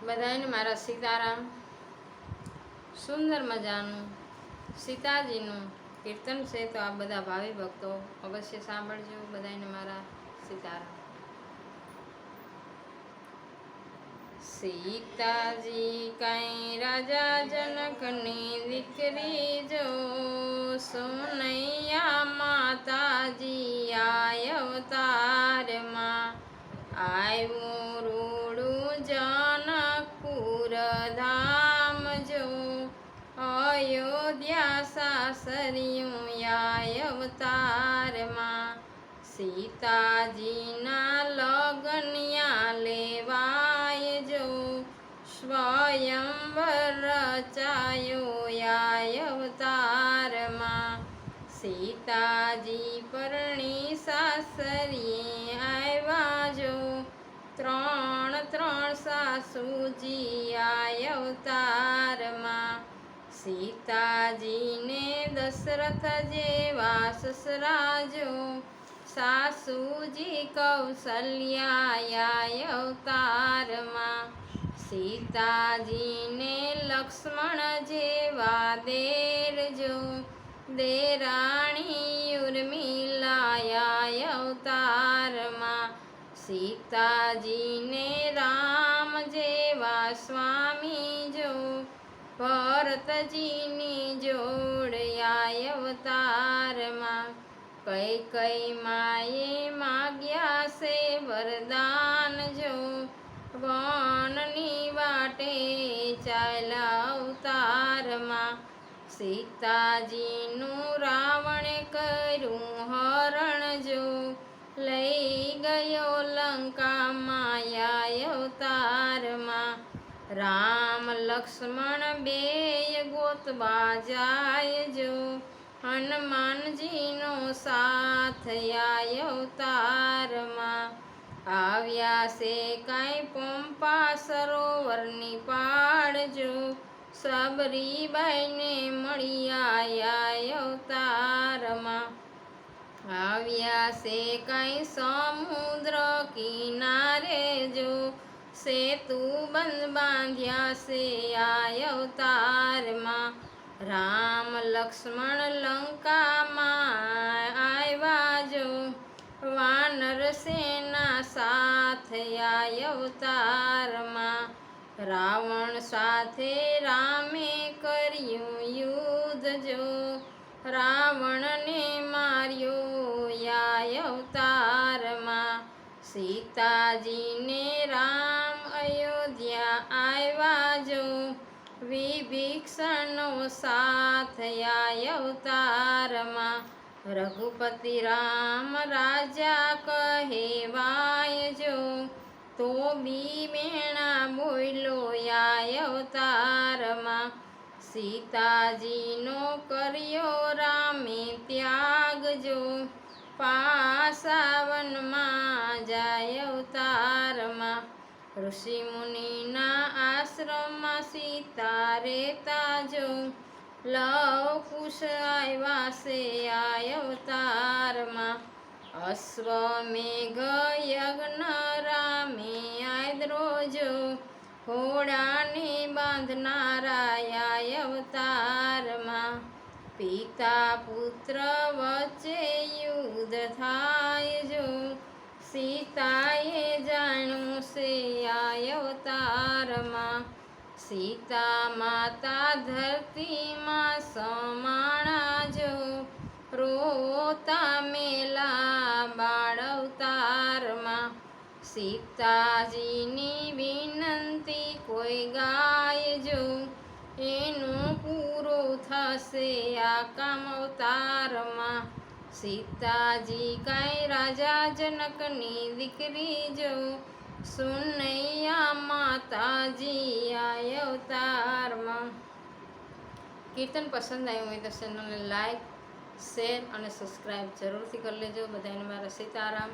બધાને મારા સીતારામ. સુંદર મજાનું સીતાજીનું કીર્તન છે, તો આ બધા ભાવિ ભક્તો અવશ્ય સાંભળજો. બધાને મારા સીતારામ. સીતાજી કઈ રાજા જનકની દીકરી જો, સોનૈયા માતાજી આય અવતારમાં. આવ્યું રૂડું જનકપુર ધામ જો, અયોધ્યા સાસરિયું આય અવતારમાં. સીતાજીના લગનિયા લેવાય જો, સ્વયંવર રચાયો આય અવતારમાં. સીતાજી પરણી સાસરીએ આવ્યા જો, ત્રણ સાસુજી આય અવતારમાં. સીતાજીને દશરથ જેવા સસરા જો, સાસુજી કૌશલ્યા આય અવતારમાં. સીતાજીને લક્ષ્મણ જેવા દેર જો, દેરાણી ઉર્મિલા આય અવતારમાં. સીતાજીને રામ જેવા સ્વામી જો, ભરતજીની જોડ આય અવતારમાં. કઈ માએ માગ્યા છે વરદાન જો, વનની વાટે ચાલ્યા અવતારમાં. સીતાજીનું રાવણે કર્યું હરણ જો, લઈ ગયો લંકામાં આય અવતારમાં. રામ લક્ષ્મણ બેય ગોતવા જાય જો, હનુમાનજીનો સાથ આય અવતારમાં. આવ્યા છે કાંઈ પંપા સરોવરની પાડ જો, સબરીબાઈને મળ્યા આય અવતારમાં. આવ્યા છે કાંઈ સમુદ્ર કિનારે જો, સેતુ બંધ બાંધ્યા છે આય અવતારમાં. રામ લક્ષ્મણ લંકામાં આવ્યા જો, વાનર સેના સાથ આય અવતારમાં. રાવણ સાથે રામે કર્યું યુદ્ધ જો, રાવણને માર્યો આય અવતારમાં. સીતાજીને રામ અયોધ્યા આવ્યા જો, વિભીષણનો સાથ આય અવતારમાં. રઘુપતિ રામ રાજા કહેવાય જો, તો બી મેણા બોલ્યો આય અવતારમાં. સીતાજીનો કર્યો રામે ત્યાગ જો, પાસા વનમાં જાય અવતારમાં. ઋષિ મુનિના આશ્રમમાં સીતા રહેતા જો, લવકુશ આવ્યા છે આય અવતારમાં. અશ્વમેઘ યજ્ઞ રામે આદરો જો, ઘોડાને બાંધનારા આય અવતારમાં. પિતા પુત્ર વચ્ચે યુદ્ધ થાય જો, સીતાએ જાણ્યું છે આય અવતારમાં. સીતા માતા ધરતીમાં સમાણા જો, રોતા મેલા બાળ અવતારમાં. સીતાજીની વિનંતી કોઈ ગાય જો, એનું પૂરું થશે આ કામ અવતારમાં. સીતાજી કાંઈ રાજા જનકની દીકરી જો, સોનૈયા માતાજી આય અવતારમાં. કીર્તન પસંદ આવ્યું હોય તો ચેનલને લાઈક, શેર અને સબસ્ક્રાઈબ જરૂરથી કરી લેજો. બધાને મારા સીતારામ.